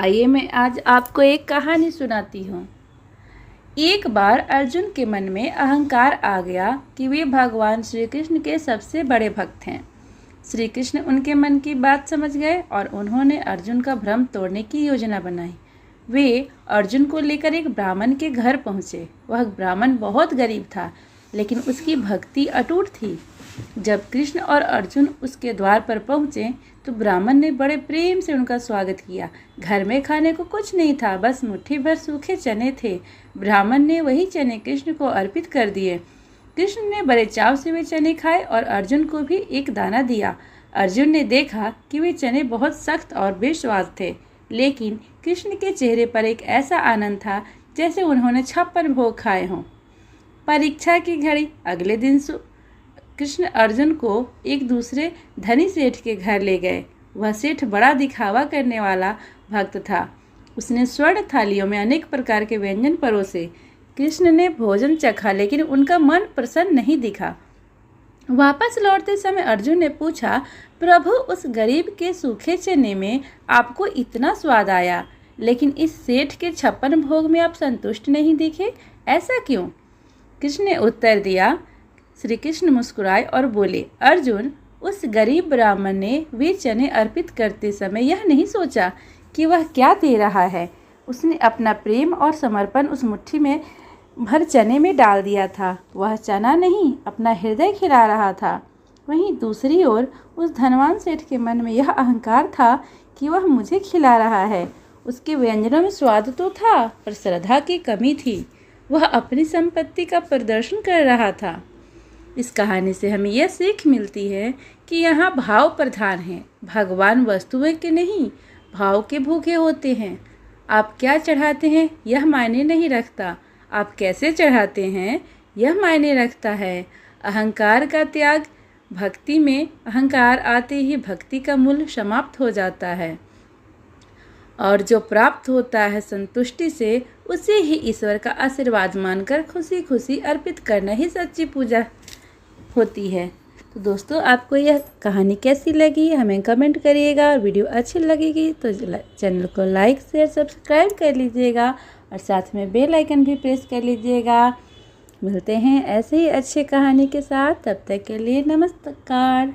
आइए मैं आज आपको एक कहानी सुनाती हूँ। एक बार अर्जुन के मन में अहंकार आ गया कि वे भगवान श्री कृष्ण के सबसे बड़े भक्त हैं। श्री कृष्ण उनके मन की बात समझ गए और उन्होंने अर्जुन का भ्रम तोड़ने की योजना बनाई। वे अर्जुन को लेकर एक ब्राह्मण के घर पहुँचे। वह ब्राह्मण बहुत गरीब था, लेकिन उसकी भक्ति अटूट थी। जब कृष्ण और अर्जुन उसके द्वार पर पहुँचे तो ब्राह्मण ने बड़े प्रेम से उनका स्वागत किया। घर में खाने को कुछ नहीं था, बस मुट्ठी भर सूखे चने थे। ब्राह्मण ने वही चने कृष्ण को अर्पित कर दिए। कृष्ण ने बड़े चाव से वे चने खाए और अर्जुन को भी एक दाना दिया। अर्जुन ने देखा कि वे चने बहुत सख्त और बेस्वाद थे, लेकिन कृष्ण के चेहरे पर एक ऐसा आनंद था जैसे उन्होंने 56 भोग खाए हों। परीक्षा की घड़ी। अगले दिन कृष्ण अर्जुन को एक दूसरे धनी सेठ के घर ले गए। वह सेठ बड़ा दिखावा करने वाला भक्त था। उसने स्वर्ण थालियों में अनेक प्रकार के व्यंजन परोसे। कृष्ण ने भोजन चखा, लेकिन उनका मन प्रसन्न नहीं दिखा। वापस लौटते समय अर्जुन ने पूछा, प्रभु, उस गरीब के सूखे चने में आपको इतना स्वाद आया, लेकिन इस सेठ के 56 भोग में आप संतुष्ट नहीं दिखे, ऐसा क्यों? कृष्ण ने उत्तर दिया। श्री कृष्ण मुस्कुराए और बोले, अर्जुन, उस गरीब ब्राह्मण ने वे चने अर्पित करते समय यह नहीं सोचा कि वह क्या दे रहा है। उसने अपना प्रेम और समर्पण उस मुट्ठी में भर चने में डाल दिया था। वह चना नहीं, अपना हृदय खिला रहा था। वहीं दूसरी ओर उस धनवान सेठ के मन में यह अहंकार था कि वह मुझे खिला रहा है। उसके व्यंजनों में स्वाद तो था, पर श्रद्धा की कमी थी। वह अपनी संपत्ति का प्रदर्शन कर रहा था। इस कहानी से हमें यह सीख मिलती है कि यहाँ भाव प्रधान है। भगवान वस्तुएं के नहीं, भाव के भूखे होते हैं। आप क्या चढ़ाते हैं यह मायने नहीं रखता, आप कैसे चढ़ाते हैं यह मायने रखता है। अहंकार का त्याग। भक्ति में अहंकार आते ही भक्ति का मूल्य समाप्त हो जाता है, और जो प्राप्त होता है संतुष्टि से, उसे ही ईश्वर का आशीर्वाद मानकर खुशी खुशी अर्पित करना ही सच्ची पूजा होती है। तो दोस्तों, आपको यह कहानी कैसी लगी हमें कमेंट करिएगा, और वीडियो अच्छी लगेगी तो चैनल को लाइक शेयर सब्सक्राइब कर लीजिएगा, और साथ में बेल आइकन भी प्रेस कर लीजिएगा। मिलते हैं ऐसे ही अच्छे कहानी के साथ, तब तक के लिए नमस्कार।